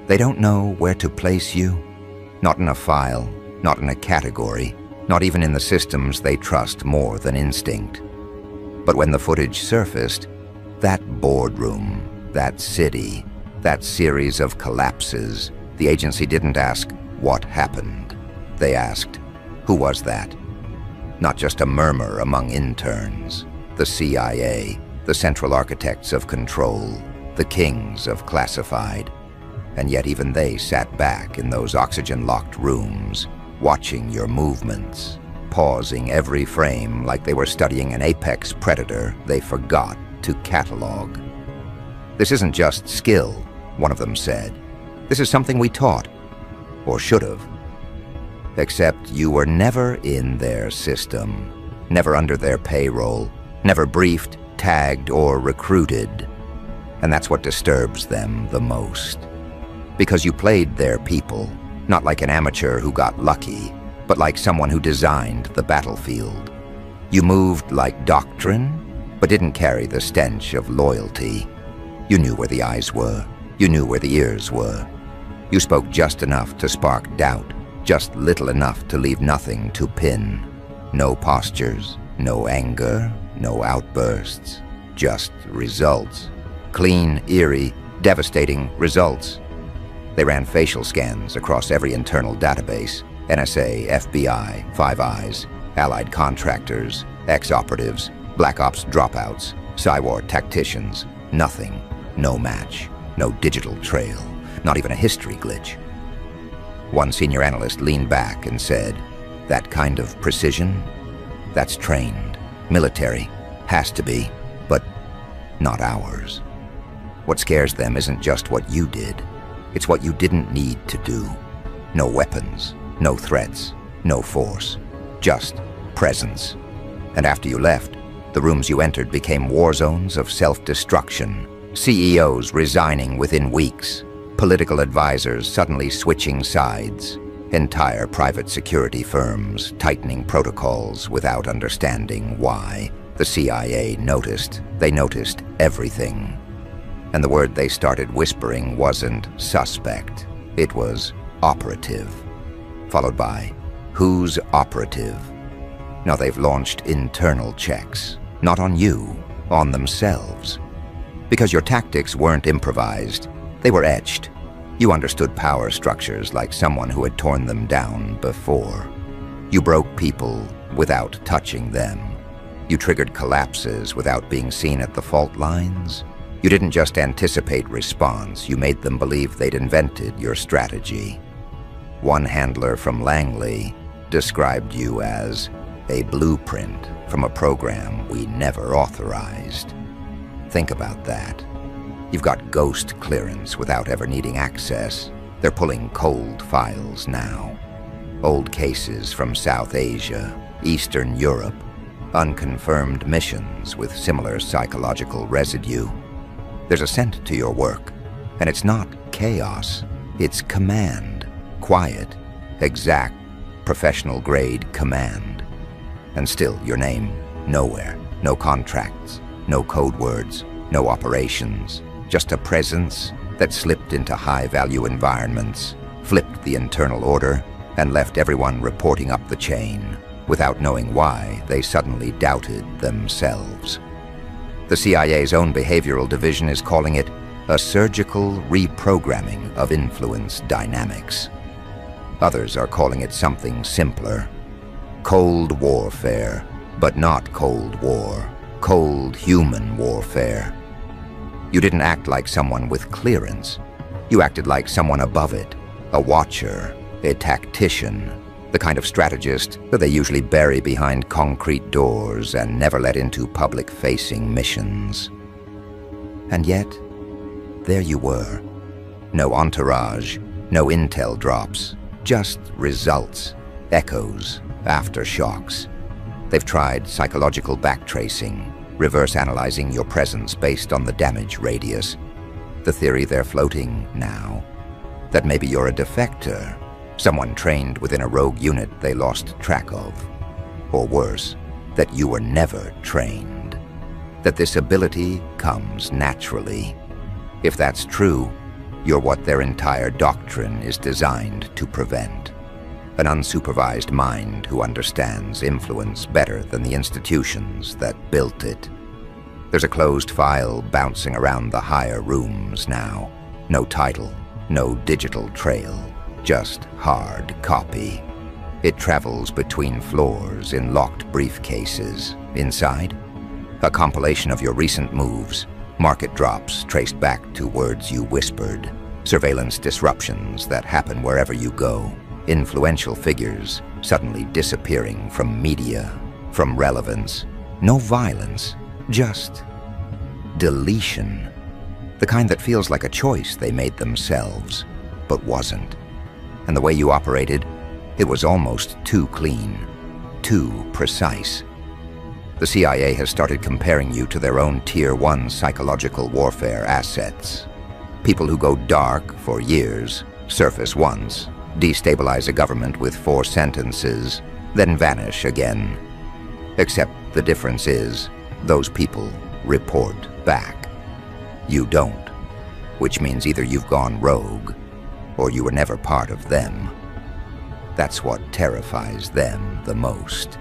They don't know where to place you, not in a file, not in a category, not even in the systems they trust more than instinct. But when the footage surfaced, that boardroom, that city, that series of collapses, the agency didn't ask, what happened? They asked, who was that? Not just a murmur among interns. The CIA, the central architects of control, the kings of classified. And yet even they sat back in those oxygen-locked rooms, watching your movements, pausing every frame like they were studying an apex predator they forgot to catalog. This isn't just skill, one of them said. This is something we taught, or should have. Except you were never in their system, never under their payroll, never briefed, tagged, or recruited. And that's what disturbs them the most. Because you played their people, not like an amateur who got lucky, but like someone who designed the battlefield. You moved like doctrine, but didn't carry the stench of loyalty. You knew where the eyes were. You knew where the ears were. You spoke just enough to spark doubt, just little enough to leave nothing to pin. No postures, no anger, no outbursts, just results. Clean, eerie, devastating results. They ran facial scans across every internal database, NSA, FBI, Five Eyes, allied contractors, ex-operatives, Black Ops dropouts, Psywar tacticians. Nothing, no match, no digital trail, not even a history glitch. One senior analyst leaned back and said, that kind of precision, that's trained, military, has to be, but not ours. What scares them isn't just what you did, it's what you didn't need to do. No weapons, no threats, no force, just presence. And after you left, the rooms you entered became war zones of self-destruction, CEOs resigning within weeks, political advisors suddenly switching sides, entire private security firms tightening protocols without understanding why. The CIA noticed. They noticed everything. And the word they started whispering wasn't suspect. It was operative. Followed by, who's operative? Now they've launched internal checks. Not on you, on themselves. Because your tactics weren't improvised. They were etched. You understood power structures like someone who had torn them down before. You broke people without touching them. You triggered collapses without being seen at the fault lines. You didn't just anticipate response, you made them believe they'd invented your strategy. One handler from Langley described you as a blueprint from a program we never authorized. Think about that. You've got ghost clearance without ever needing access. They're pulling cold files now. Old cases from South Asia, Eastern Europe, unconfirmed missions with similar psychological residue. There's a scent to your work, and it's not chaos, it's command. Quiet, exact, professional-grade command. And still, your name, nowhere. No contracts, no code words, no operations. Just a presence that slipped into high-value environments, flipped the internal order, and left everyone reporting up the chain. Without knowing why, they suddenly doubted themselves. The CIA's own behavioral division is calling it a surgical reprogramming of influence dynamics. Others are calling it something simpler. Cold warfare, but not Cold War. Cold human warfare. You didn't act like someone with clearance. You acted like someone above it, a watcher, a tactician, the kind of strategist that they usually bury behind concrete doors and never let into public-facing missions. And yet, there you were. No entourage, no intel drops, just results, echoes, aftershocks. They've tried psychological backtracing, reverse analyzing your presence based on the damage radius. The theory they're floating now, that maybe you're a defector, someone trained within a rogue unit they lost track of. Or worse, that you were never trained. That this ability comes naturally. If that's true, You're what their entire doctrine is designed to prevent. An unsupervised mind who understands influence better than the institutions that built it. There's a closed file bouncing around the higher rooms now. No title, no digital trail, just hard copy. It travels between floors in locked briefcases. Inside, a compilation of your recent moves, market drops traced back to words you whispered, surveillance disruptions that happen wherever you go, influential figures suddenly disappearing from media, from relevance. No violence, just deletion. The kind that feels like a choice they made themselves, but wasn't. And the way you operated, it was almost too clean, too precise. The CIA has started comparing you to their own Tier 1 psychological warfare assets. People who go dark for years, surface once, destabilize a government with 4 sentences, then vanish again. Except the difference is, those people report back. You don't, which means either you've gone rogue, or you were never part of them. That's what terrifies them the most.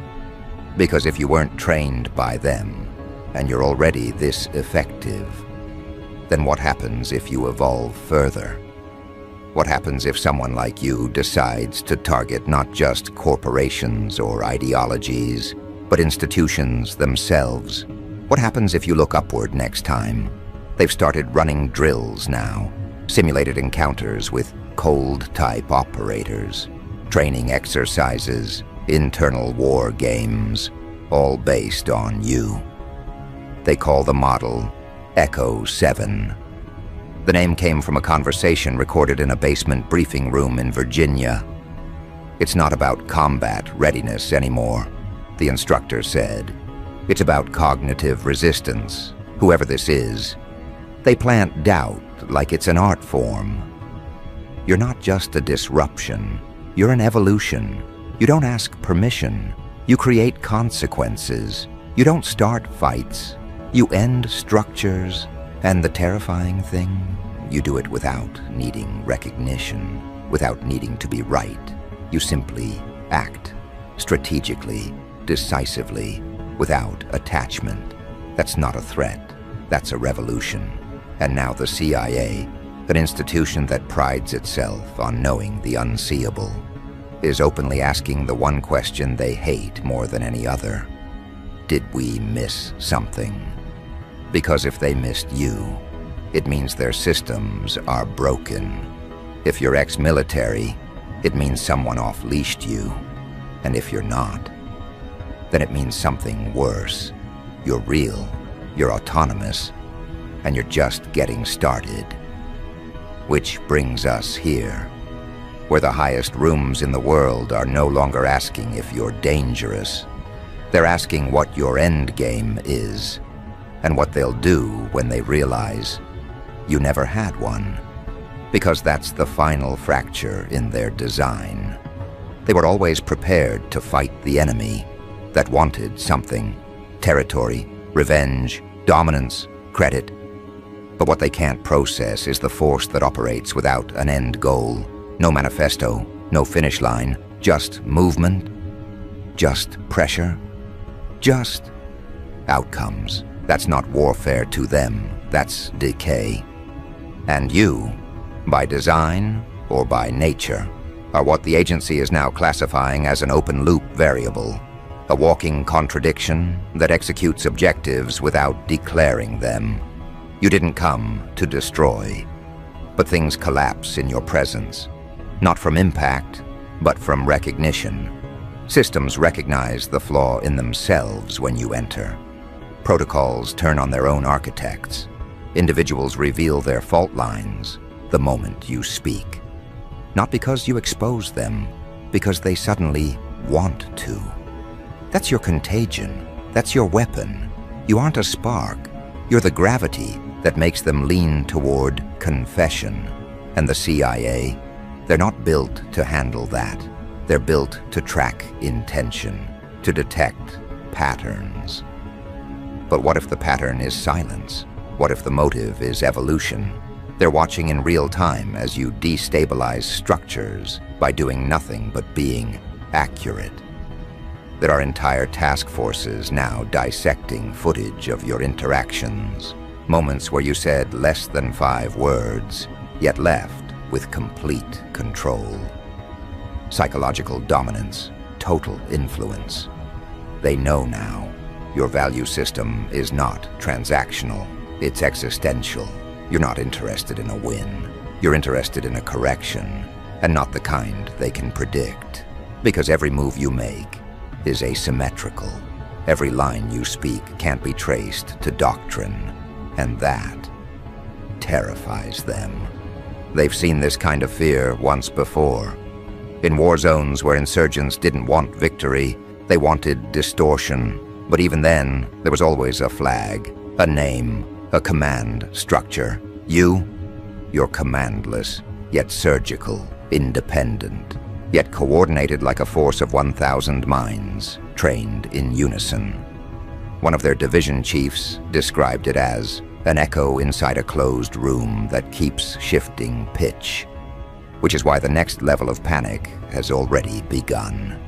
Because if you weren't trained by them, and you're already this effective, then what happens if you evolve further? What happens if someone like you decides to target not just corporations or ideologies, but institutions themselves? What happens if you look upward next time? They've started running drills now, simulated encounters with cold-type operators, training exercises, internal war games, all based on you. They call the model Echo 7. The name came from a conversation recorded in a basement briefing room in Virginia. It's not about combat readiness anymore, the instructor said. It's about cognitive resistance, whoever this is. They plant doubt like it's an art form. You're not just a disruption, you're an evolution. You don't ask permission, you create consequences. You don't start fights, you end structures. And the terrifying thing, you do it without needing recognition, without needing to be right. You simply act, strategically, decisively, without attachment. That's not a threat, that's a revolution. And now the CIA, an institution that prides itself on knowing the unseeable, is openly asking the one question they hate more than any other. Did we miss something? Because if they missed you, it means their systems are broken. If you're ex-military, it means someone off-leashed you. And if you're not, then it means something worse. You're real, you're autonomous, and you're just getting started. Which brings us here, where the highest rooms in the world are no longer asking if you're dangerous. They're asking what your end game is, and what they'll do when they realize you never had one. Because that's the final fracture in their design. They were always prepared to fight the enemy that wanted something: territory, revenge, dominance, credit. But what they can't process is the force that operates without an end goal. No manifesto, no finish line, just movement, just pressure, just outcomes. That's not warfare to them, that's decay. And you, by design or by nature, are what the agency is now classifying as an open-loop variable, a walking contradiction that executes objectives without declaring them. You didn't come to destroy, but things collapse in your presence, not from impact, but from recognition. Systems recognize the flaw in themselves when you enter. Protocols turn on their own architects. Individuals reveal their fault lines the moment you speak. Not because you expose them, because they suddenly want to. That's your contagion. That's your weapon. You aren't a spark. You're the gravity that makes them lean toward confession. And the CIA, they're not built to handle that. They're built to track intention, to detect patterns. But what if the pattern is silence? What if the motive is evolution? They're watching in real time as you destabilize structures by doing nothing but being accurate. There are entire task forces now dissecting footage of your interactions, moments where you said less than 5 words, yet left with complete control. Psychological dominance, total influence. They know now your value system is not transactional, it's existential. You're not interested in a win. You're interested in a correction, and not the kind they can predict. Because every move you make is asymmetrical. Every line you speak can't be traced to doctrine, and that terrifies them. They've seen this kind of fear once before. In war zones where insurgents didn't want victory, they wanted distortion. But even then, there was always a flag, a name, a command structure. You're commandless, yet surgical, independent, yet coordinated like a force of 1,000 minds, trained in unison. One of their division chiefs described it as an echo inside a closed room that keeps shifting pitch, which is why the next level of panic has already begun.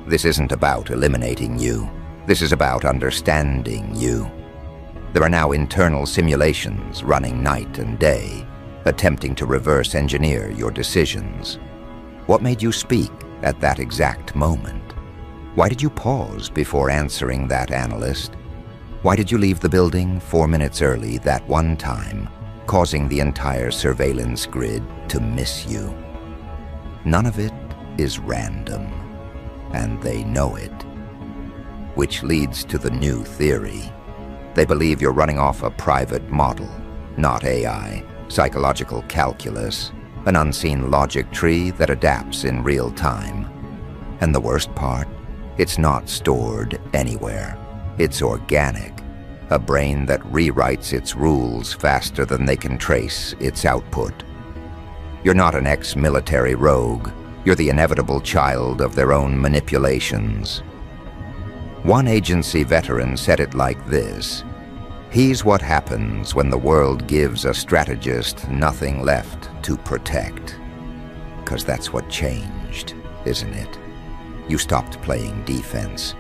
This isn't about eliminating you. This is about understanding you. There are now internal simulations running night and day, attempting to reverse engineer your decisions. What made you speak at that exact moment? Why did you pause before answering that analyst? Why did you leave the building 4 minutes early that one time, causing the entire surveillance grid to miss you? None of it is random, and they know it. Which leads to the new theory. They believe you're running off a private model, not AI, psychological calculus, an unseen logic tree that adapts in real time. And the worst part? It's not stored anywhere. It's organic, a brain that rewrites its rules faster than they can trace its output. You're not an ex-military rogue. You're the inevitable child of their own manipulations. One agency veteran said it like this: he's what happens when the world gives a strategist nothing left to protect. 'Cause that's what changed, isn't it? You stopped playing defense.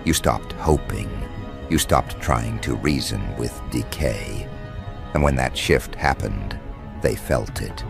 You stopped hoping. You stopped trying to reason with decay. And when that shift happened, they felt it.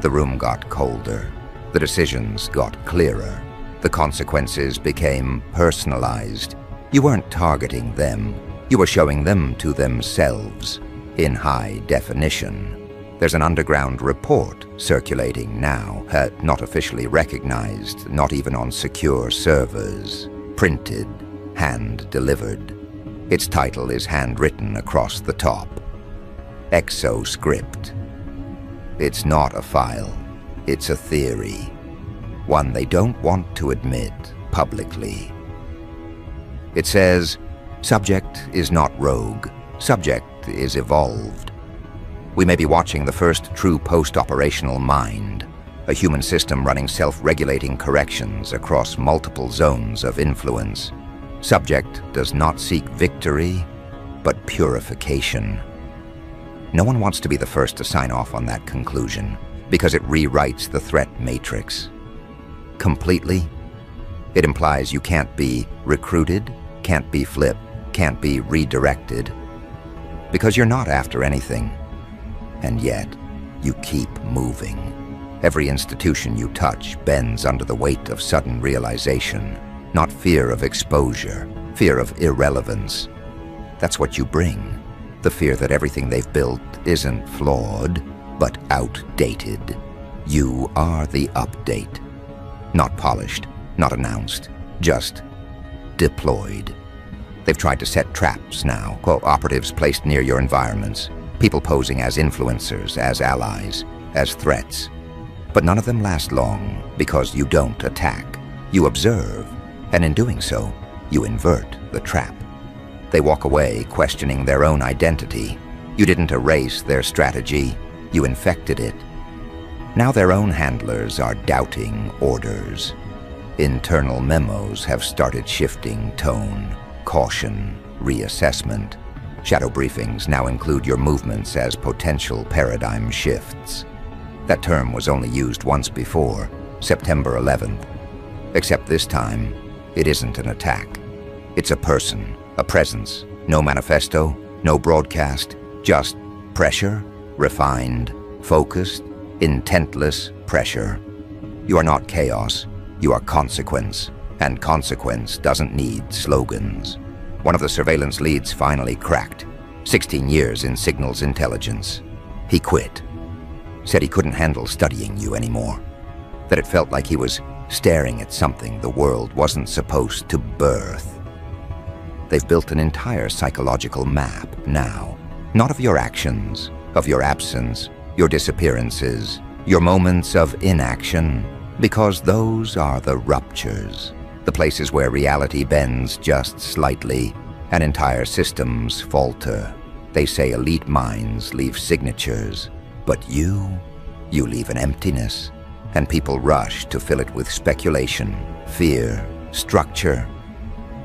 The room got colder. The decisions got clearer. The consequences became personalized. You weren't targeting them. You were showing them to themselves in high definition. There's an underground report circulating now, not officially recognized, not even on secure servers. Printed, hand-delivered. Its title is handwritten across the top. Exoscript. It's not a file. It's a theory. One they don't want to admit publicly. It says, subject is not rogue. Subject is evolved. We may be watching the first true post-operational mind, a human system running self-regulating corrections across multiple zones of influence. Subject does not seek victory, but purification. No one wants to be the first to sign off on that conclusion, because it rewrites the threat matrix. Completely. It implies you can't be recruited, can't be flipped, can't be redirected, because you're not after anything. And yet, you keep moving. Every institution you touch bends under the weight of sudden realization, not fear of exposure, fear of irrelevance. That's what you bring. The fear that everything they've built isn't flawed, but outdated. You are the update. Not polished, not announced, just deployed. They've tried to set traps now, operatives placed near your environments, people posing as influencers, as allies, as threats. But none of them last long, because you don't attack. You observe, and in doing so, you invert the trap. They walk away questioning their own identity. You didn't erase their strategy, you infected it. Now their own handlers are doubting orders. Internal memos have started shifting tone, caution, reassessment. Shadow briefings now include your movements as potential paradigm shifts. That term was only used once before, September 11th. Except this time, it isn't an attack. It's a person, a presence, no manifesto, no broadcast, just pressure, refined, focused, intentless pressure. You are not chaos, you are consequence, and consequence doesn't need slogans. One of the surveillance leads finally cracked. 16 years in signals intelligence. He quit. Said he couldn't handle studying you anymore. That it felt like he was staring at something the world wasn't supposed to birth. They've built an entire psychological map now. Not of your actions, of your absence, your disappearances, your moments of inaction, because those are the ruptures. The places where reality bends just slightly and entire systems falter. They say elite minds leave signatures, but you leave an emptiness, and people rush to fill it with speculation, fear, structure.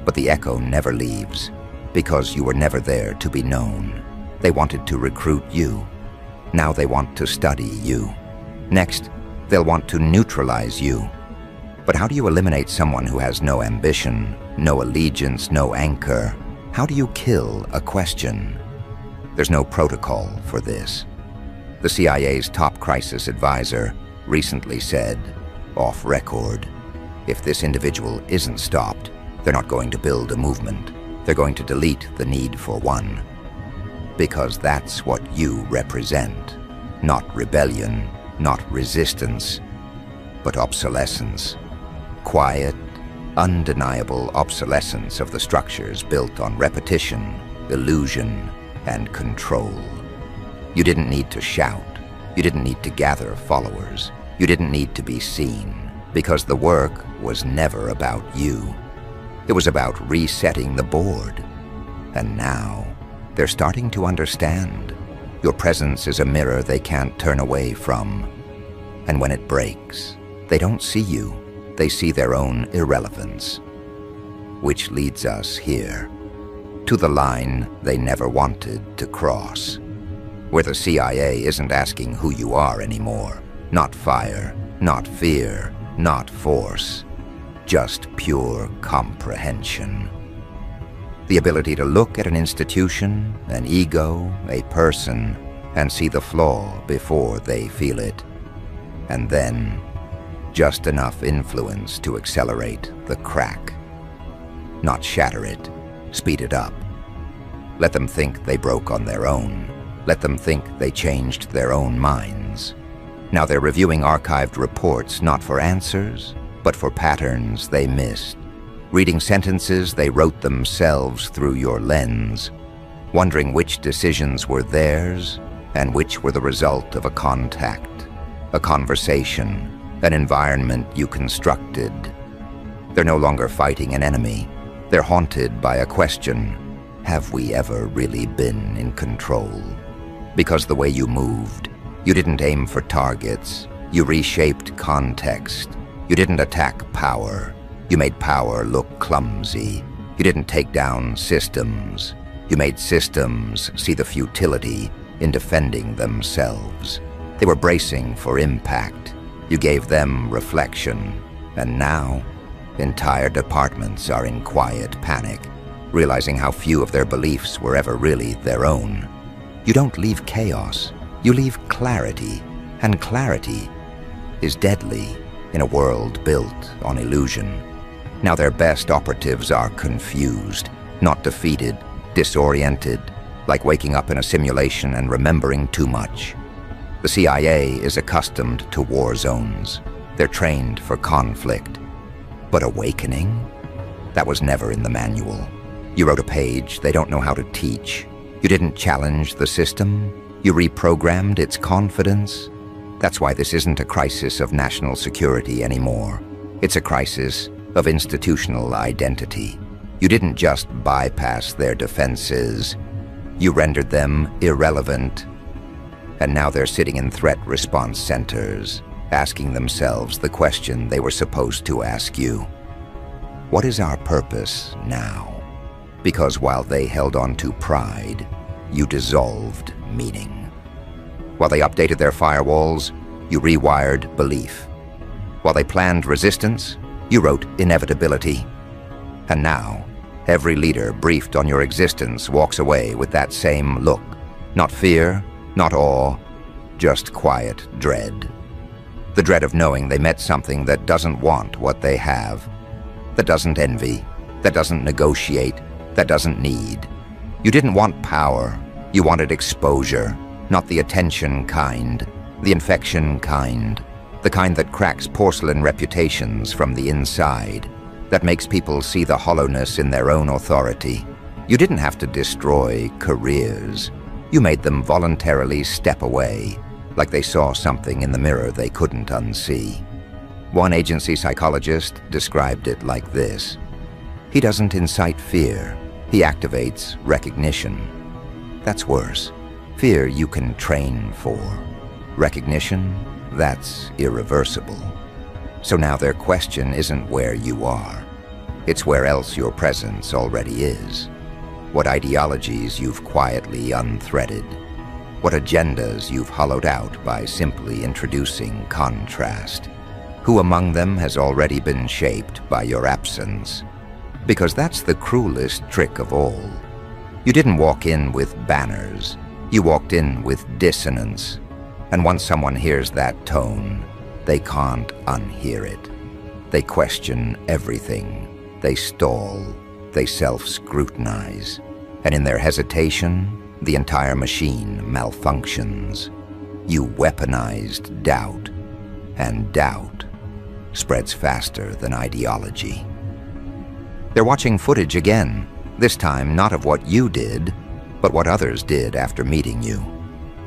But the echo never leaves, because you were never there to be known. They wanted to recruit you. Now they want to study you. Next, they'll want to neutralize you. But how do you eliminate someone who has no ambition, no allegiance, no anchor? How do you kill a question? There's no protocol for this. The CIA's top crisis advisor recently said, off record, if this individual isn't stopped, they're not going to build a movement. They're going to delete the need for one. Because that's what you represent. Not rebellion, not resistance, but obsolescence. Quiet, undeniable obsolescence of the structures built on repetition, illusion, and control. You didn't need to shout. You didn't need to gather followers. You didn't need to be seen, because the work was never about you. It was about resetting the board. And now, they're starting to understand. Your presence is a mirror they can't turn away from. And when it breaks, they don't see you. They see their own irrelevance. Which leads us here, to the line they never wanted to cross, where the CIA isn't asking who you are anymore. Not fire, not fear, not force, just pure comprehension. The ability to look at an institution, an ego, a person, and see the flaw before they feel it. And then, just enough influence to accelerate the crack. Not shatter it, speed it up. Let them think they broke on their own. Let them think they changed their own minds. Now they're reviewing archived reports not for answers, but for patterns they missed. Reading sentences they wrote themselves through your lens, wondering which decisions were theirs and which were the result of a contact, a conversation, an environment you constructed. They're no longer fighting an enemy. They're haunted by a question: have we ever really been in control? Because the way you moved, you didn't aim for targets. You reshaped context. You didn't attack power. You made power look clumsy. You didn't take down systems. You made systems see the futility in defending themselves. They were bracing for impact. You gave them reflection. And now, entire departments are in quiet panic, realizing how few of their beliefs were ever really their own. You don't leave chaos. You leave clarity. And clarity is deadly in a world built on illusion. Now their best operatives are confused, not defeated, disoriented, like waking up in a simulation and remembering too much. The CIA is accustomed to war zones. They're trained for conflict. But awakening? That was never in the manual. You wrote a page they don't know how to teach. You didn't challenge the system. You reprogrammed its confidence. That's why this isn't a crisis of national security anymore. It's a crisis of institutional identity. You didn't just bypass their defenses. You rendered them irrelevant. And now they're sitting in threat response centers, asking themselves the question they were supposed to ask you. What is our purpose now? Because while they held on to pride, you dissolved meaning. While they updated their firewalls, you rewired belief. While they planned resistance, you wrote inevitability. And now, every leader briefed on your existence walks away with that same look. Not fear, not awe, just quiet dread. The dread of knowing they met something that doesn't want what they have, that doesn't envy, that doesn't negotiate, that doesn't need. You didn't want power, you wanted exposure, not the attention kind, the infection kind, the kind that cracks porcelain reputations from the inside, that makes people see the hollowness in their own authority. You didn't have to destroy careers. You made them voluntarily step away, like they saw something in the mirror they couldn't unsee. One agency psychologist described it like this: he doesn't incite fear, he activates recognition. That's worse. Fear you can train for. Recognition, that's irreversible. So now their question isn't where you are. It's where else your presence already is. What ideologies you've quietly unthreaded. What agendas you've hollowed out by simply introducing contrast. Who among them has already been shaped by your absence? Because that's the cruelest trick of all. You didn't walk in with banners. You walked in with dissonance. And once someone hears that tone, they can't unhear it. They question everything. They stall. They self-scrutinize. And in their hesitation, the entire machine malfunctions. You weaponized doubt. And doubt spreads faster than ideology. They're watching footage again, this time not of what you did, but what others did after meeting you.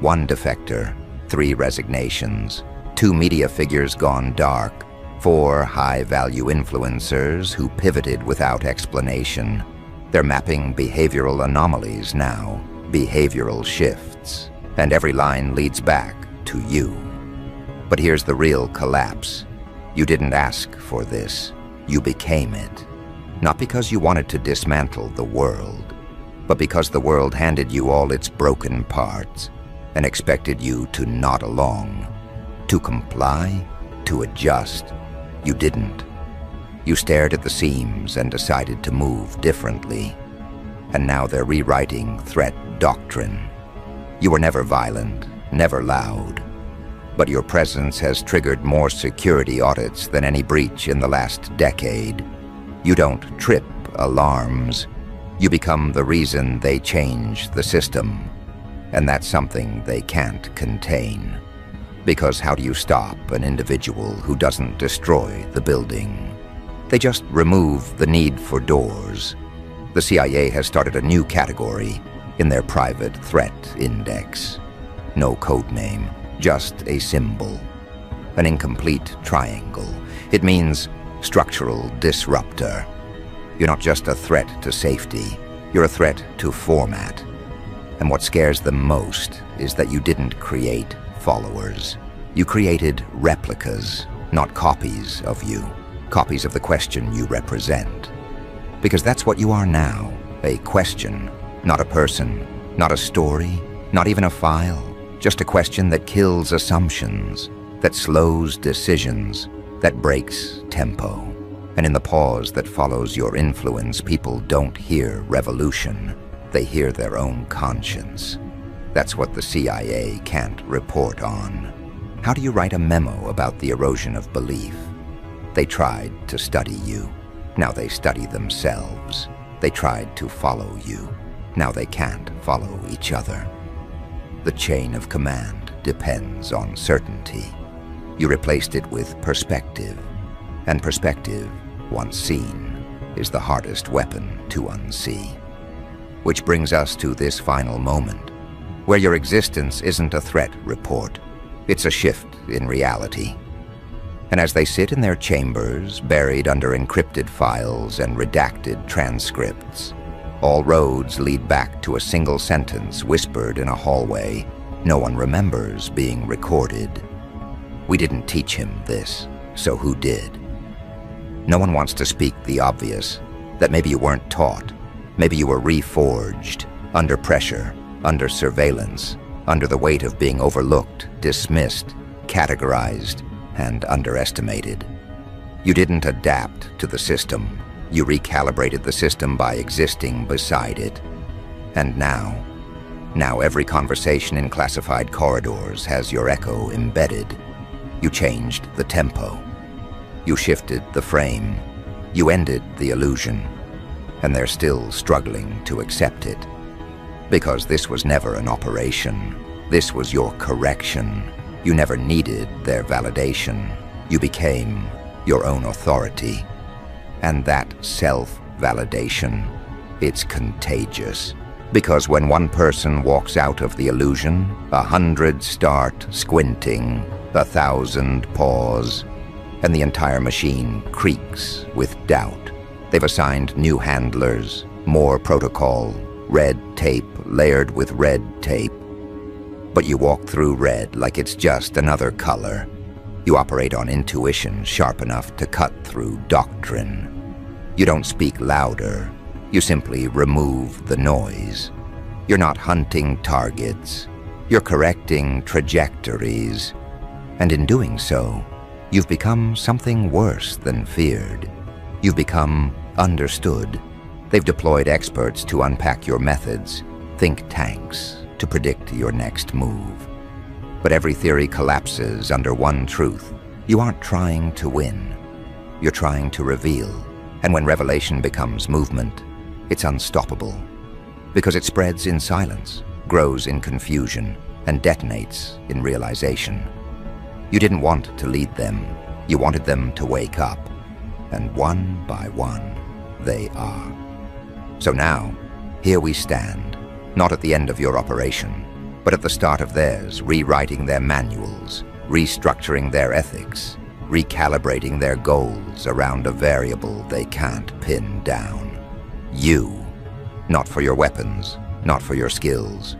1 defector, 3 resignations, 2 media figures gone dark, 4 high-value influencers who pivoted without explanation. They're mapping behavioral anomalies now, behavioral shifts, and every line leads back to you. But here's the real collapse. You didn't ask for this. You became it. Not because you wanted to dismantle the world, but because the world handed you all its broken parts and expected you to nod along, to comply, to adjust. You didn't. You stared at the seams and decided to move differently. And now they're rewriting threat doctrine. You were never violent, never loud. But your presence has triggered more security audits than any breach in the last decade. You don't trip alarms. You become the reason they change the system. And that's something they can't contain. Because how do you stop an individual who doesn't destroy the building? They just remove the need for doors. The CIA has started a new category in their private threat index. No code name, just a symbol. An incomplete triangle. It means structural disruptor. You're not just a threat to safety, you're a threat to format. And what scares them most is that you didn't create followers. You created replicas, not copies of you, copies of the question you represent. Because that's what you are now, a question, not a person, not a story, not even a file, just a question that kills assumptions, that slows decisions, that breaks tempo. And in the pause that follows your influence, people don't hear revolution. They hear their own conscience. That's what the CIA can't report on. How do you write a memo about the erosion of belief? They tried to study you. Now they study themselves. They tried to follow you. Now they can't follow each other. The chain of command depends on certainty. You replaced it with perspective. And perspective, once seen, is the hardest weapon to unsee. Which brings us to this final moment, where your existence isn't a threat report. It's a shift in reality. And as they sit in their chambers, buried under encrypted files and redacted transcripts, all roads lead back to a single sentence whispered in a hallway no one remembers being recorded. We didn't teach him this, so who did? No one wants to speak the obvious, that maybe you weren't taught. Maybe you were reforged, under pressure, under surveillance, under the weight of being overlooked, dismissed, categorized, and underestimated. You didn't adapt to the system. You recalibrated the system by existing beside it. And now every conversation in classified corridors has your echo embedded. You changed the tempo. You shifted the frame. You ended the illusion. And they're still struggling to accept it. Because this was never an operation. This was your correction. You never needed their validation. You became your own authority. And that self-validation, it's contagious. Because when one person walks out of the illusion, 100 start squinting, 1,000 pause, and the entire machine creaks with doubt. They've assigned new handlers, more protocol, red tape layered with red tape. But you walk through red like it's just another color. You operate on intuition sharp enough to cut through doctrine. You don't speak louder. You simply remove the noise. You're not hunting targets. You're correcting trajectories. And in doing so, you've become something worse than feared. You've become understood. They've deployed experts to unpack your methods, think tanks to predict your next move. But every theory collapses under one truth. You aren't trying to win. You're trying to reveal. And when revelation becomes movement, it's unstoppable. Because it spreads in silence, grows in confusion, and detonates in realization. You didn't want to lead them. You wanted them to wake up. And one by one, they are. So now, here we stand, not at the end of your operation, but at the start of theirs, rewriting their manuals, restructuring their ethics, recalibrating their goals around a variable they can't pin down. You, not for your weapons, not for your skills,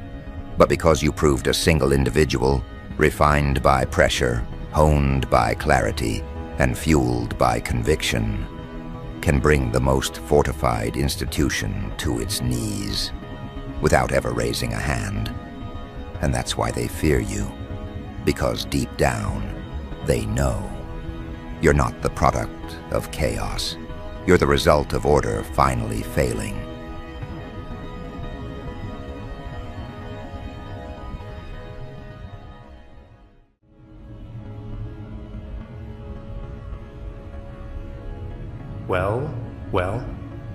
but because you proved a single individual, refined by pressure, honed by clarity, and fueled by conviction, can bring the most fortified institution to its knees without ever raising a hand. And that's why they fear you, because deep down, they know. You're not the product of chaos. You're the result of order finally failing.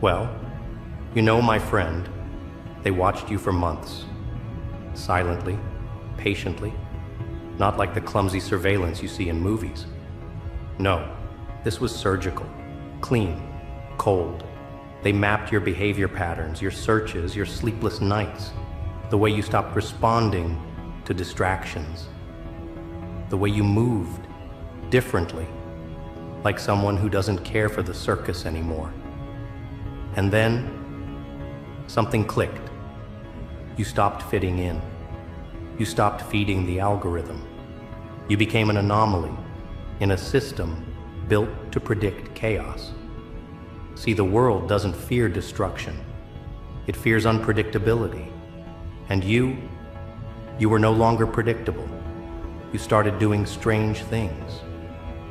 Well, you know, my friend, they watched you for months. Silently, patiently, not like the clumsy surveillance you see in movies. No, this was surgical, clean, cold. They mapped your behavior patterns, your searches, your sleepless nights, the way you stopped responding to distractions, the way you moved differently, like someone who doesn't care for the circus anymore. And then, something clicked. You stopped fitting in. You stopped feeding the algorithm. You became an anomaly in a system built to predict chaos. See, the world doesn't fear destruction. It fears unpredictability. And you were no longer predictable. You started doing strange things.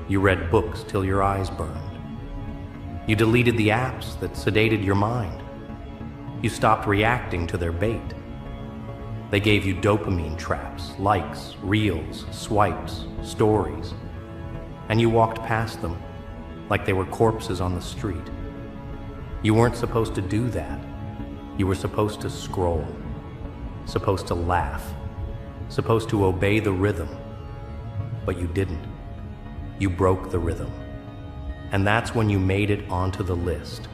You read books till your eyes burned. You deleted the apps that sedated your mind. You stopped reacting to their bait. They gave you dopamine traps, likes, reels, swipes, stories. And you walked past them like they were corpses on the street. You weren't supposed to do that. You were supposed to scroll, supposed to laugh, supposed to obey the rhythm. But you didn't. You broke the rhythm. And that's when you made it onto the list.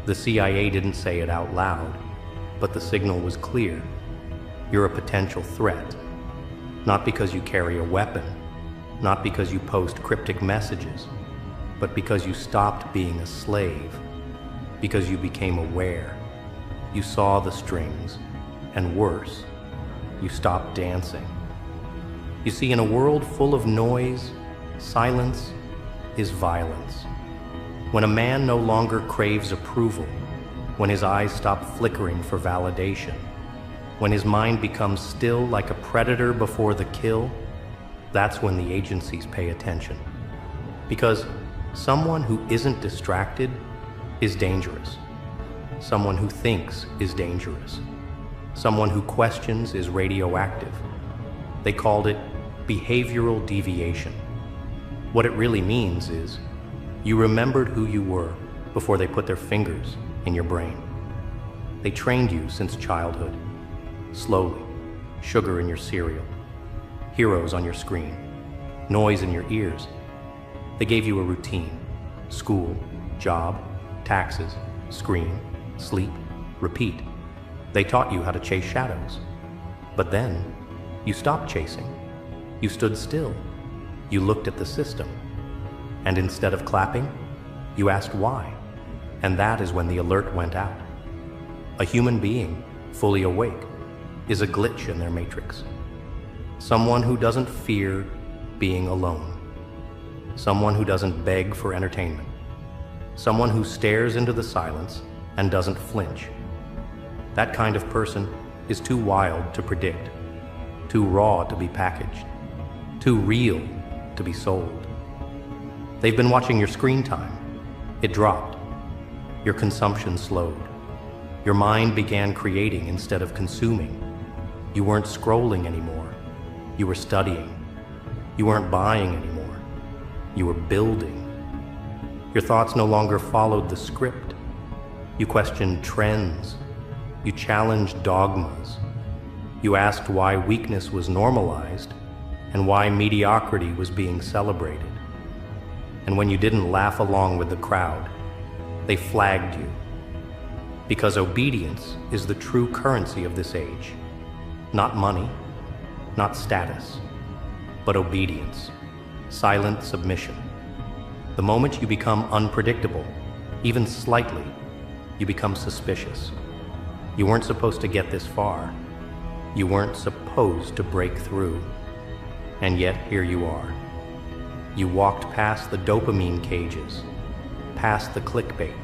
The CIA didn't say it out loud, but the signal was clear. You're a potential threat. Not because you carry a weapon, not because you post cryptic messages, but because you stopped being a slave, because you became aware. You saw the strings, and worse, you stopped dancing. You see, in a world full of noise, silence is violence. When a man no longer craves approval, when his eyes stop flickering for validation, when his mind becomes still like a predator before the kill, that's when the agencies pay attention. Because someone who isn't distracted is dangerous. Someone who thinks is dangerous. Someone who questions is radioactive. They called it behavioral deviation. What it really means is you remembered who you were before they put their fingers in your brain. They trained you since childhood. Slowly, sugar in your cereal, heroes on your screen, noise in your ears. They gave you a routine: school, job, taxes, screen, sleep, repeat. They taught you how to chase shadows. But then, you stopped chasing. You stood still. You looked at the system. And instead of clapping, you asked why. And that is when the alert went out. A human being, fully awake, is a glitch in their matrix. Someone who doesn't fear being alone. Someone who doesn't beg for entertainment. Someone who stares into the silence and doesn't flinch. That kind of person is too wild to predict, too raw to be packaged, too real to be sold. They've been watching your screen time. It dropped. Your consumption slowed. Your mind began creating instead of consuming. You weren't scrolling anymore. You were studying. You weren't buying anymore. You were building. Your thoughts no longer followed the script. You questioned trends. You challenged dogmas. You asked why weakness was normalized and why mediocrity was being celebrated. And when you didn't laugh along with the crowd, they flagged you. Because obedience is the true currency of this age. Not money, not status, but obedience, silent submission. The moment you become unpredictable, even slightly, you become suspicious. You weren't supposed to get this far. You weren't supposed to break through. And yet here you are. You walked past the dopamine cages, past the clickbait,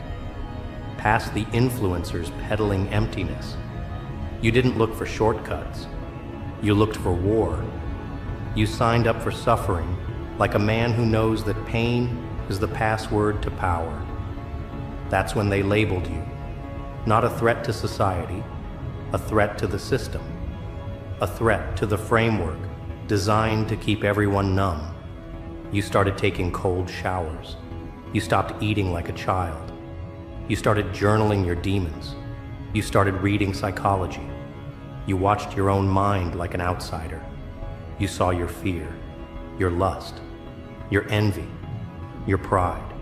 past the influencers peddling emptiness. You didn't look for shortcuts. You looked for war. You signed up for suffering like a man who knows that pain is the password to power. That's when they labeled you. Not a threat to society, a threat to the system, a threat to the framework designed to keep everyone numb. You started taking cold showers. You stopped eating like a child. You started journaling your demons. You started reading psychology. You watched your own mind like an outsider. You saw your fear, your lust, your envy, your pride.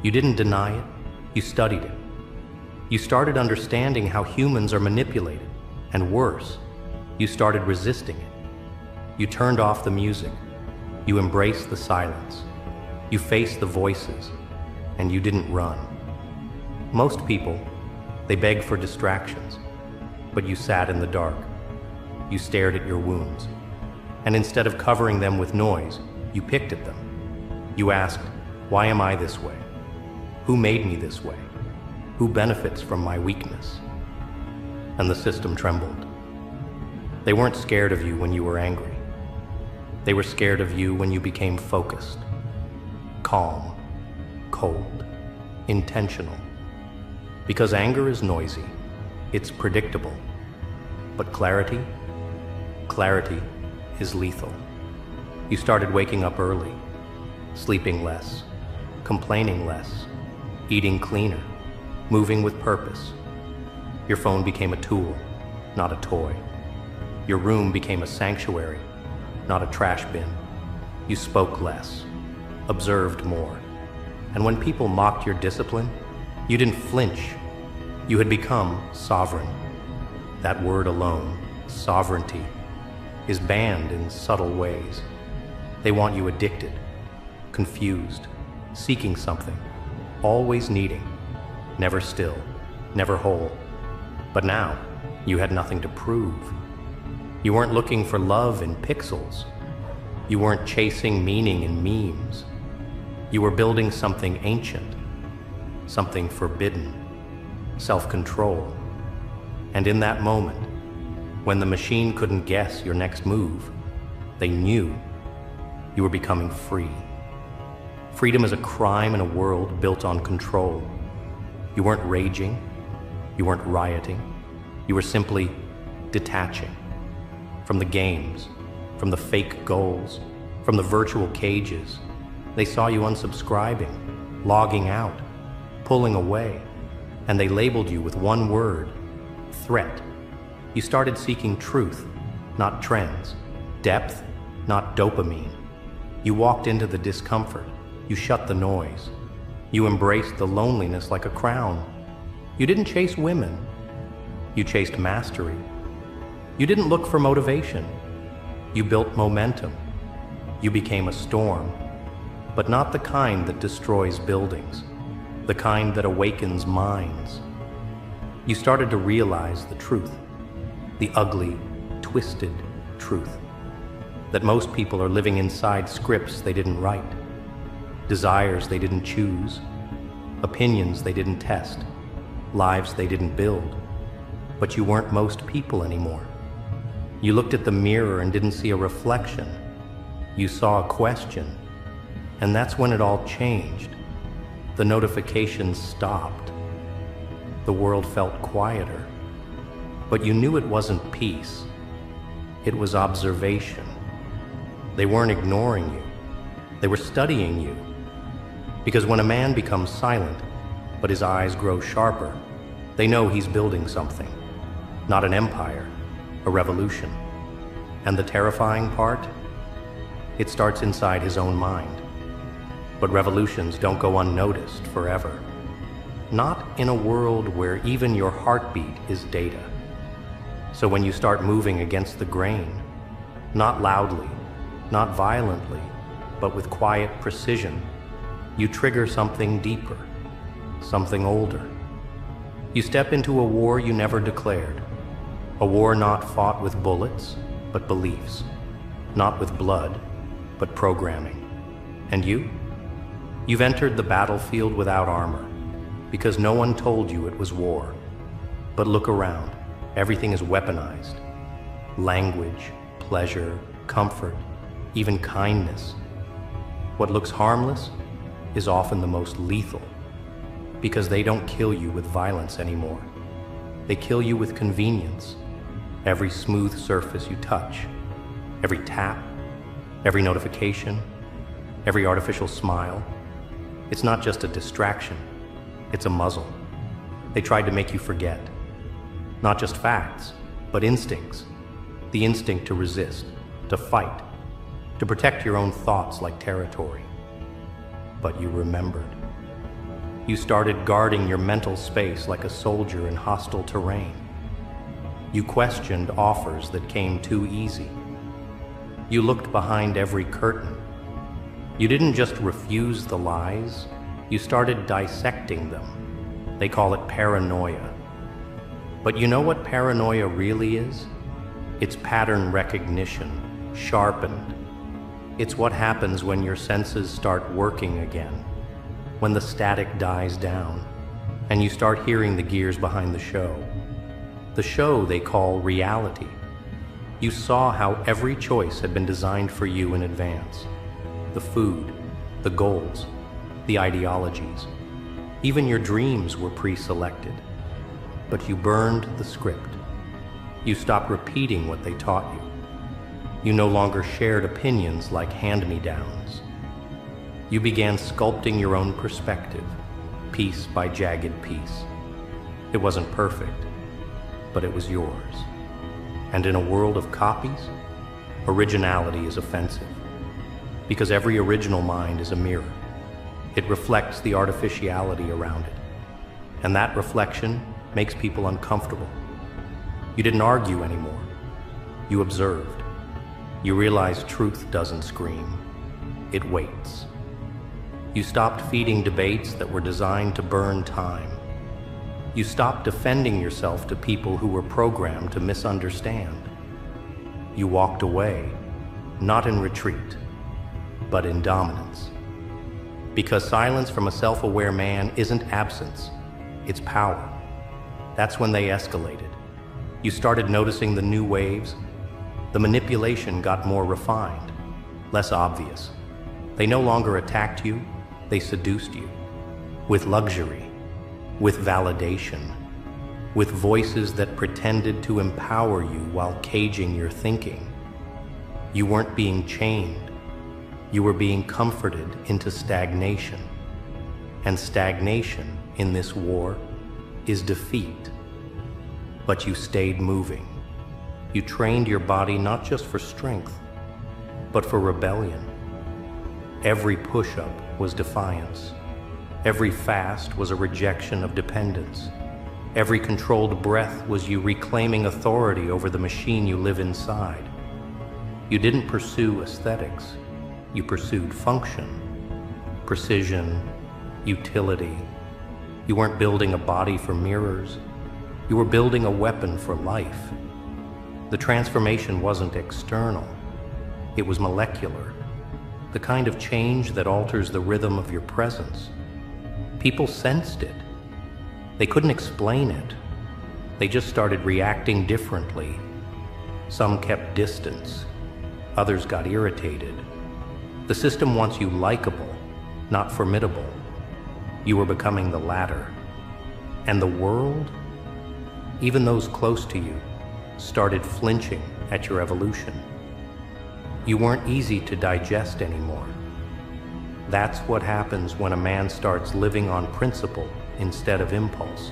You didn't deny it, you studied it. You started understanding how humans are manipulated, and worse, you started resisting it. You turned off the music. You embraced the silence. You faced the voices, and you didn't run. Most people, they beg for distractions, but you sat in the dark. You stared at your wounds, and instead of covering them with noise, you picked at them. You asked, why am I this way? Who made me this way? Who benefits from my weakness? And the system trembled. They weren't scared of you when you were angry. They were scared of you when you became focused, calm, cold, intentional. Because anger is noisy, it's predictable. But clarity is lethal. You started waking up early, sleeping less, complaining less, eating cleaner, moving with purpose. Your phone became a tool, not a toy. Your room became a sanctuary, not a trash bin. You spoke less, observed more. And when people mocked your discipline, you didn't flinch. You had become sovereign. That word alone, sovereignty, is banned in subtle ways. They want you addicted, confused, seeking something, always needing, never still, never whole. But now, you had nothing to prove. You weren't looking for love in pixels. You weren't chasing meaning in memes. You were building something ancient, something forbidden, self-control. And in that moment, when the machine couldn't guess your next move, they knew you were becoming free. Freedom is a crime in a world built on control. You weren't raging, you weren't rioting, you were simply detaching from the games, from the fake goals, from the virtual cages. They saw you unsubscribing, logging out, pulling away, and they labeled you with one word: threat. You started seeking truth, not trends, depth, not dopamine. You walked into the discomfort, you shut the noise. You embraced the loneliness like a crown. You didn't chase women, you chased mastery. You didn't look for motivation, you built momentum. You became a storm, but not the kind that destroys buildings, the kind that awakens minds. You started to realize the truth, the ugly, twisted truth, that most people are living inside scripts they didn't write, desires they didn't choose, opinions they didn't test, lives they didn't build. But you weren't most people anymore. You looked at the mirror and didn't see a reflection. You saw a question, and that's when it all changed. The notifications stopped. The world felt quieter. But you knew it wasn't peace. It was observation. They weren't ignoring you. They were studying you. Because when a man becomes silent, but his eyes grow sharper, they know he's building something. Not an empire, a revolution. And the terrifying part? It starts inside his own mind. But revolutions don't go unnoticed forever. Not in a world where even your heartbeat is data. So when you start moving against the grain, not loudly, not violently, but with quiet precision, you trigger something deeper, something older. You step into a war you never declared. A war not fought with bullets, but beliefs. Not with blood, but programming. And you? You've entered the battlefield without armor, because no one told you it was war. But look around, everything is weaponized. Language, pleasure, comfort, even kindness. What looks harmless is often the most lethal, because they don't kill you with violence anymore. They kill you with convenience. Every smooth surface you touch, every tap, every notification, every artificial smile. It's not just a distraction, it's a muzzle. They tried to make you forget. Not just facts, but instincts. The instinct to resist, to fight, to protect your own thoughts like territory. But you remembered. You started guarding your mental space like a soldier in hostile terrain. You questioned offers that came too easy. You looked behind every curtain. You didn't just refuse the lies, you started dissecting them. They call it paranoia. But you know what paranoia really is? It's pattern recognition, sharpened. It's what happens when your senses start working again, when the static dies down, and you start hearing the gears behind the show. The show they call reality. You saw how every choice had been designed for you in advance. The food, the goals, the ideologies. Even your dreams were pre-selected. But you burned the script. You stopped repeating what they taught you. You no longer shared opinions like hand-me-downs. You began sculpting your own perspective, piece by jagged piece. It wasn't perfect, but it was yours. And in a world of copies, originality is offensive. Because every original mind is a mirror. It reflects the artificiality around it. And that reflection makes people uncomfortable. You didn't argue anymore. You observed. You realized truth doesn't scream. It waits. You stopped feeding debates that were designed to burn time. You stopped defending yourself to people who were programmed to misunderstand. You walked away, not in retreat, but in dominance. Because silence from a self-aware man isn't absence, it's power. That's when they escalated. You started noticing the new waves. The manipulation got more refined, less obvious. They no longer attacked you, they seduced you. With luxury, with validation, with voices that pretended to empower you while caging your thinking. You weren't being chained, you were being comforted into stagnation. And stagnation in this war is defeat. But you stayed moving. You trained your body not just for strength, but for rebellion. Every push-up was defiance. Every fast was a rejection of dependence. Every controlled breath was you reclaiming authority over the machine you live inside. You didn't pursue aesthetics. You pursued function, precision, utility. You weren't building a body for mirrors. You were building a weapon for life. The transformation wasn't external. It was molecular. The kind of change that alters the rhythm of your presence. People sensed it. They couldn't explain it. They just started reacting differently. Some kept distance. Others got irritated. The system wants you likable, not formidable. You were becoming the latter. And the world, even those close to you, started flinching at your evolution. You weren't easy to digest anymore. That's what happens when a man starts living on principle instead of impulse.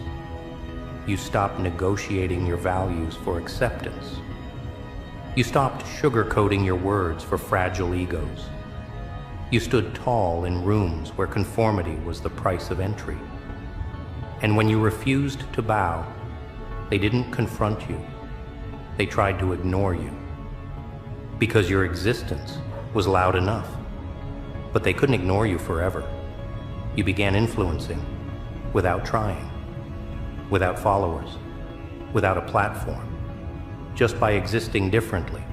You stopped negotiating your values for acceptance. You stopped sugarcoating your words for fragile egos. You stood tall in rooms where conformity was the price of entry. And when you refused to bow, they didn't confront you. They tried to ignore you. Because your existence was loud enough. But they couldn't ignore you forever. You began influencing without trying, without followers, without a platform, just by existing differently,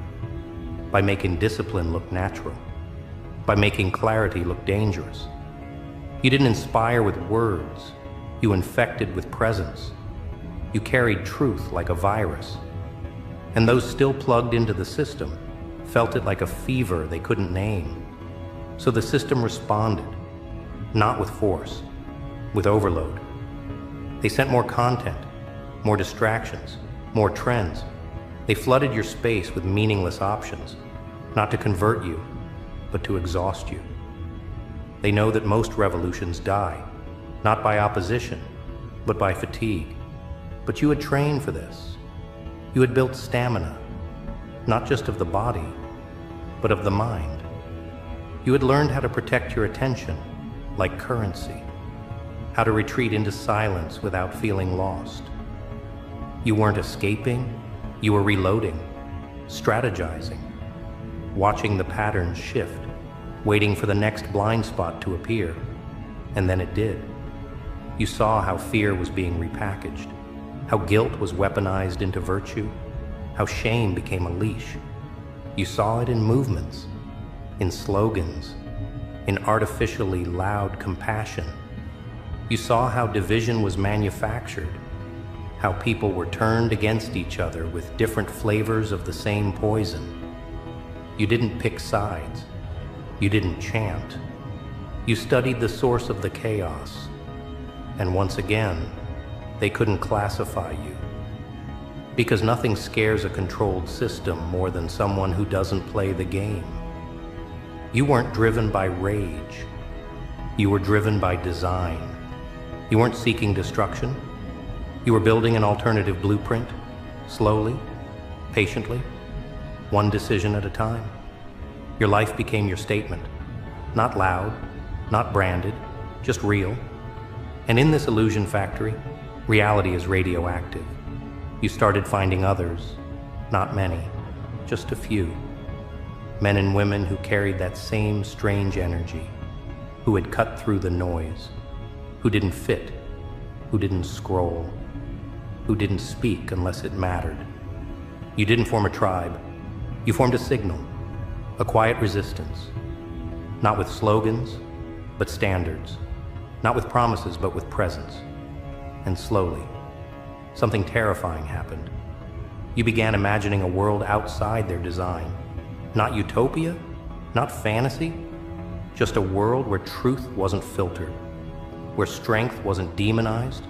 by making discipline look natural, by making clarity look dangerous. You didn't inspire with words, you infected with presence. You carried truth like a virus. And those still plugged into the system felt it like a fever they couldn't name. So the system responded, not with force, with overload. They sent more content, more distractions, more trends. They flooded your space with meaningless options, not to convert you, but to exhaust you. They know that most revolutions die, not by opposition, but by fatigue. But you had trained for this. You had built stamina, not just of the body, but of the mind. You had learned how to protect your attention, like currency, how to retreat into silence without feeling lost. You weren't escaping, you were reloading, strategizing, watching the patterns shift, waiting for the next blind spot to appear. And then it did. You saw how fear was being repackaged, how guilt was weaponized into virtue, how shame became a leash. You saw it in movements, in slogans, in artificially loud compassion. You saw how division was manufactured, how people were turned against each other with different flavors of the same poison. You didn't pick sides. You didn't chant. You studied the source of the chaos. And once again, they couldn't classify you. Because nothing scares a controlled system more than someone who doesn't play the game. You weren't driven by rage. You were driven by design. You weren't seeking destruction. You were building an alternative blueprint, slowly, patiently, one decision at a time. Your life became your statement, not loud, not branded, just real. And in this illusion factory, reality is radioactive. You started finding others, not many, just a few. Men and women who carried that same strange energy, who had cut through the noise, who didn't fit, who didn't scroll, who didn't speak unless it mattered. You didn't form a tribe. You formed a signal, a quiet resistance, not with slogans, but standards, not with promises, but with presence. And slowly, something terrifying happened. You began imagining a world outside their design. Not utopia, not fantasy, just a world where truth wasn't filtered, where strength wasn't demonized,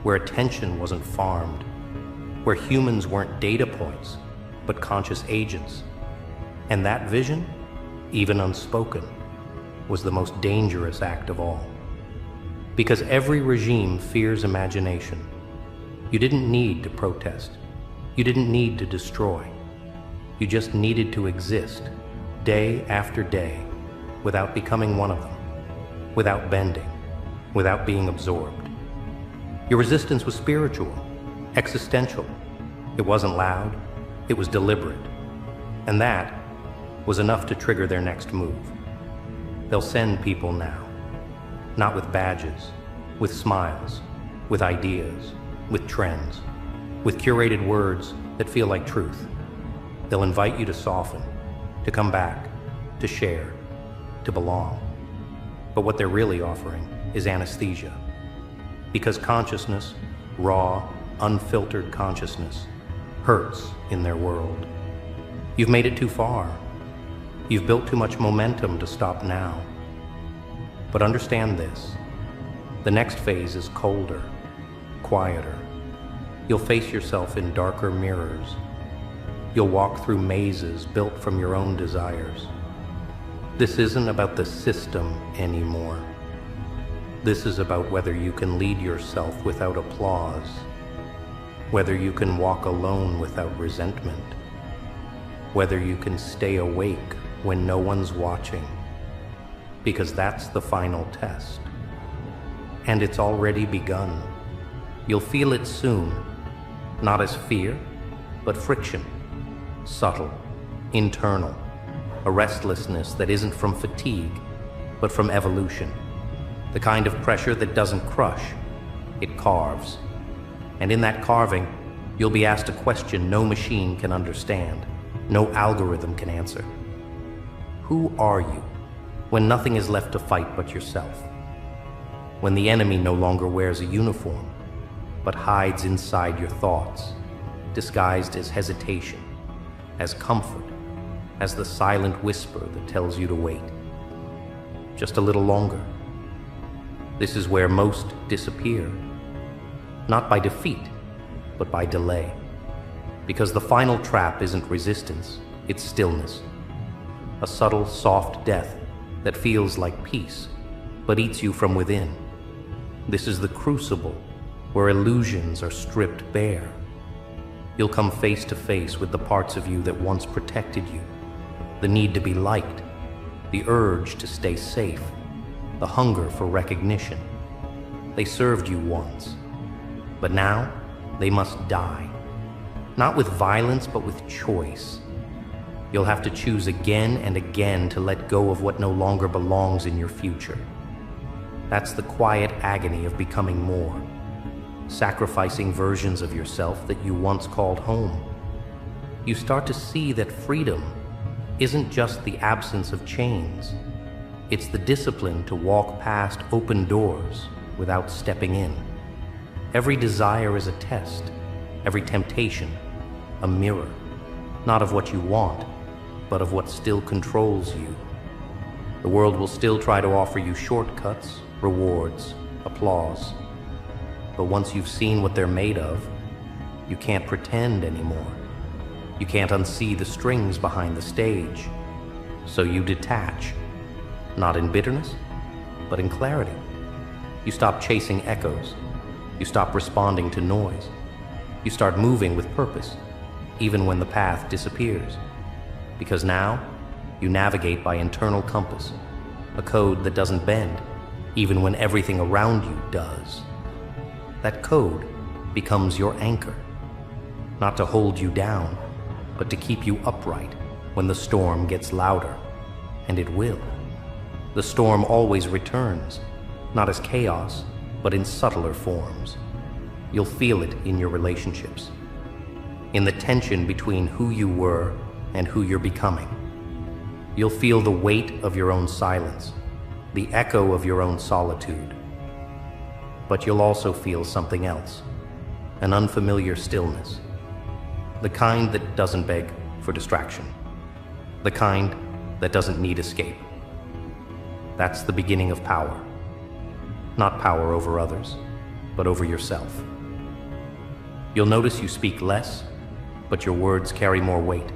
where attention wasn't farmed, where humans weren't data points, but conscious agents. And that vision, even unspoken, was the most dangerous act of all. Because every regime fears imagination. You didn't need to protest. You didn't need to destroy. You just needed to exist, day after day, without becoming one of them, without bending, without being absorbed. Your resistance was spiritual, existential. It wasn't loud, it was deliberate. And that was enough to trigger their next move. They'll send people now, not with badges, with smiles, with ideas, with trends, with curated words that feel like truth. They'll invite you to soften, to come back, to share, to belong. But what they're really offering is anesthesia. Because consciousness, raw, unfiltered consciousness, hurts in their world. You've made it too far. You've built too much momentum to stop now. But understand this. The next phase is colder, quieter. You'll face yourself in darker mirrors. You'll walk through mazes built from your own desires. This isn't about the system anymore. This is about whether you can lead yourself without applause, whether you can walk alone without resentment, whether you can stay awake when no one's watching, because that's the final test. And it's already begun. You'll feel it soon, not as fear, but friction, subtle, internal, a restlessness that isn't from fatigue, but from evolution. The kind of pressure that doesn't crush, it carves. And in that carving, you'll be asked a question no machine can understand, no algorithm can answer. Who are you when nothing is left to fight but yourself? When the enemy no longer wears a uniform, but hides inside your thoughts, disguised as hesitation, as comfort, as the silent whisper that tells you to wait. Just a little longer. This is where most disappear. Not by defeat, but by delay. Because the final trap isn't resistance, it's stillness. A subtle, soft death that feels like peace, but eats you from within. This is the crucible, where illusions are stripped bare. You'll come face to face with the parts of you that once protected you. The need to be liked, the urge to stay safe, the hunger for recognition. They served you once, but now they must die. Not with violence, but with choice. You'll have to choose again and again to let go of what no longer belongs in your future. That's the quiet agony of becoming more, sacrificing versions of yourself that you once called home. You start to see that freedom isn't just the absence of chains. It's the discipline to walk past open doors without stepping in. Every desire is a test, every temptation, a mirror, not of what you want, but of what still controls you. The world will still try to offer you shortcuts, rewards, applause. But once you've seen what they're made of, you can't pretend anymore. You can't unsee the strings behind the stage. So you detach, not in bitterness, but in clarity. You stop chasing echoes. You stop responding to noise. You start moving with purpose, even when the path disappears. Because now, you navigate by internal compass, a code that doesn't bend, even when everything around you does. That code becomes your anchor, not to hold you down, but to keep you upright when the storm gets louder. And it will. The storm always returns, not as chaos, but in subtler forms. You'll feel it in your relationships, in the tension between who you were and who you're becoming. You'll feel the weight of your own silence, the echo of your own solitude. But you'll also feel something else, an unfamiliar stillness. The kind that doesn't beg for distraction. The kind that doesn't need escape. That's the beginning of power. Not power over others, but over yourself. You'll notice you speak less, but your words carry more weight.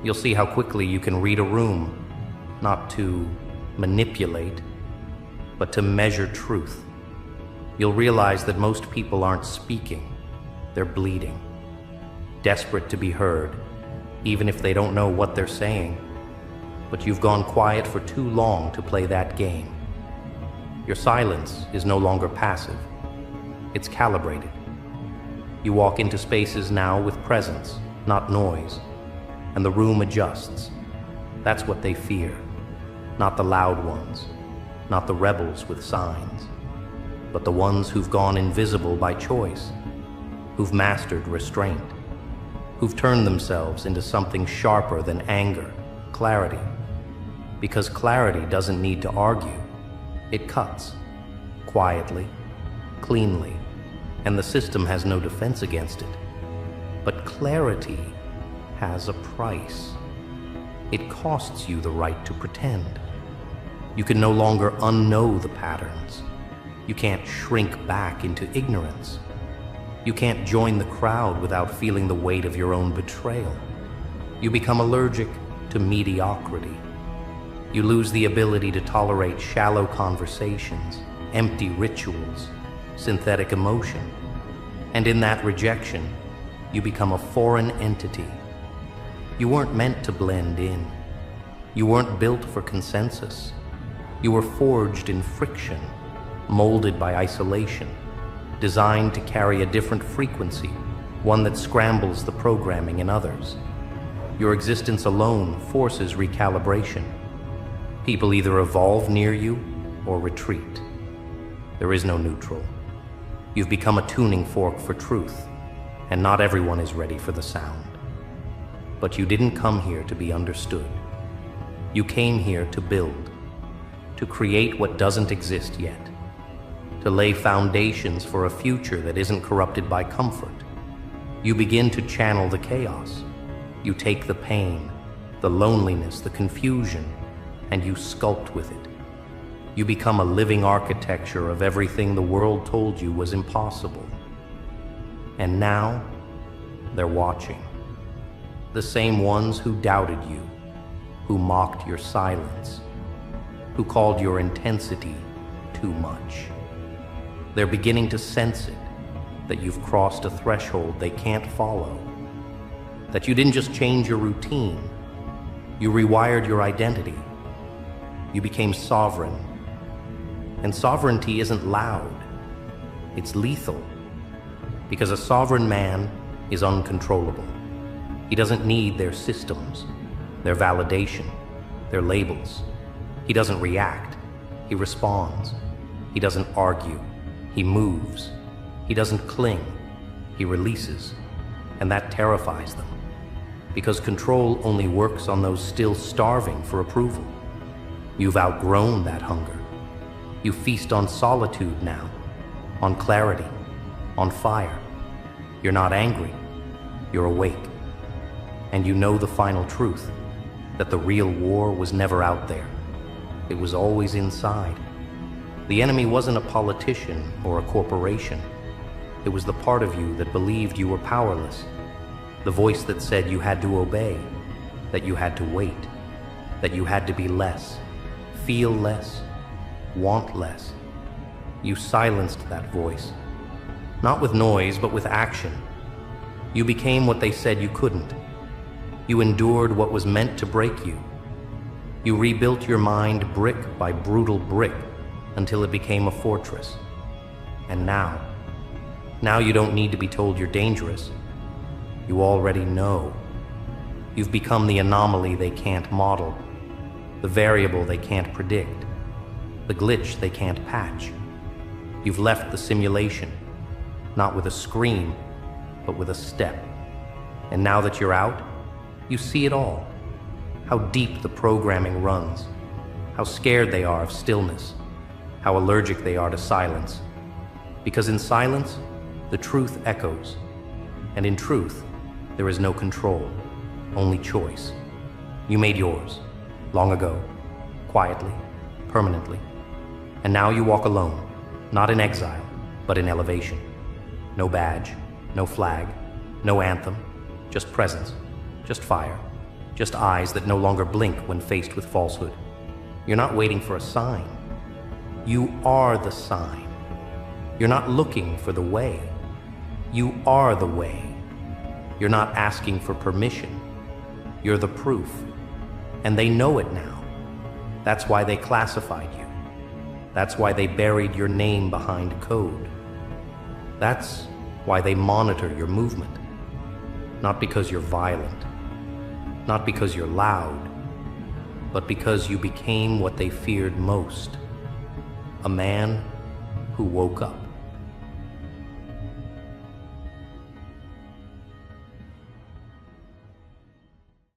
You'll see how quickly you can read a room, not to manipulate, but to measure truth. You'll realize that most people aren't speaking, they're bleeding, desperate to be heard, even if they don't know what they're saying. But you've gone quiet for too long to play that game. Your silence is no longer passive, it's calibrated. You walk into spaces now with presence, not noise, and the room adjusts. That's what they fear, not the loud ones, not the rebels with signs, but the ones who've gone invisible by choice, who've mastered restraint, who've turned themselves into something sharper than anger, clarity. Because clarity doesn't need to argue. It cuts, quietly, cleanly, and the system has no defense against it. But clarity has a price. It costs you the right to pretend. You can no longer unknow the patterns. You can't shrink back into ignorance. You can't join the crowd without feeling the weight of your own betrayal. You become allergic to mediocrity. You lose the ability to tolerate shallow conversations, empty rituals, synthetic emotion. And in that rejection, you become a foreign entity. You weren't meant to blend in. You weren't built for consensus. You were forged in friction, molded by isolation, designed to carry a different frequency, one that scrambles the programming in others. Your existence alone forces recalibration. People either evolve near you or retreat. There is no neutral. You've become a tuning fork for truth, and not everyone is ready for the sound. But you didn't come here to be understood. You came here to build, to create what doesn't exist yet, to lay foundations for a future that isn't corrupted by comfort. You begin to channel the chaos. You take the pain, the loneliness, the confusion, and you sculpt with it. You become a living architecture of everything the world told you was impossible. And now, they're watching. The same ones who doubted you, who mocked your silence, who called your intensity too much. They're beginning to sense it, that you've crossed a threshold they can't follow, that you didn't just change your routine, you rewired your identity. You became sovereign. And sovereignty isn't loud, it's lethal. Because a sovereign man is uncontrollable. He doesn't need their systems, their validation, their labels. He doesn't react, he responds. He doesn't argue, he moves. He doesn't cling, he releases. And that terrifies them. Because control only works on those still starving for approval. You've outgrown that hunger. You feast on solitude now, on clarity, on fire. You're not angry, you're awake. And you know the final truth, that the real war was never out there. It was always inside. The enemy wasn't a politician or a corporation. It was the part of you that believed you were powerless. The voice that said you had to obey, that you had to wait, that you had to be less, feel less, want less. You silenced that voice, not with noise, but with action. You became what they said you couldn't. You endured what was meant to break you. You rebuilt your mind brick by brutal brick until it became a fortress. And now you don't need to be told you're dangerous. You already know. You've become the anomaly they can't model, the variable they can't predict, the glitch they can't patch. You've left the simulation, not with a scream, but with a step. And now that you're out, you see it all. How deep the programming runs, how scared they are of stillness, how allergic they are to silence. Because in silence, The truth echoes, and in truth, there is no control, only choice. You made yours, long ago, quietly, permanently, and now you walk alone, not in exile, but in elevation. No badge, no flag, no anthem, just presence, just fire, just eyes that no longer blink when faced with falsehood. You're not waiting for a sign. You are the sign. You're not looking for the way. You are the way. You're not asking for permission. You're the proof. And they know it now. That's why they classified you. That's why they buried your name behind code. That's why they monitor your movement. Not because you're violent, not because you're loud, but because you became what they feared most, a man who woke up.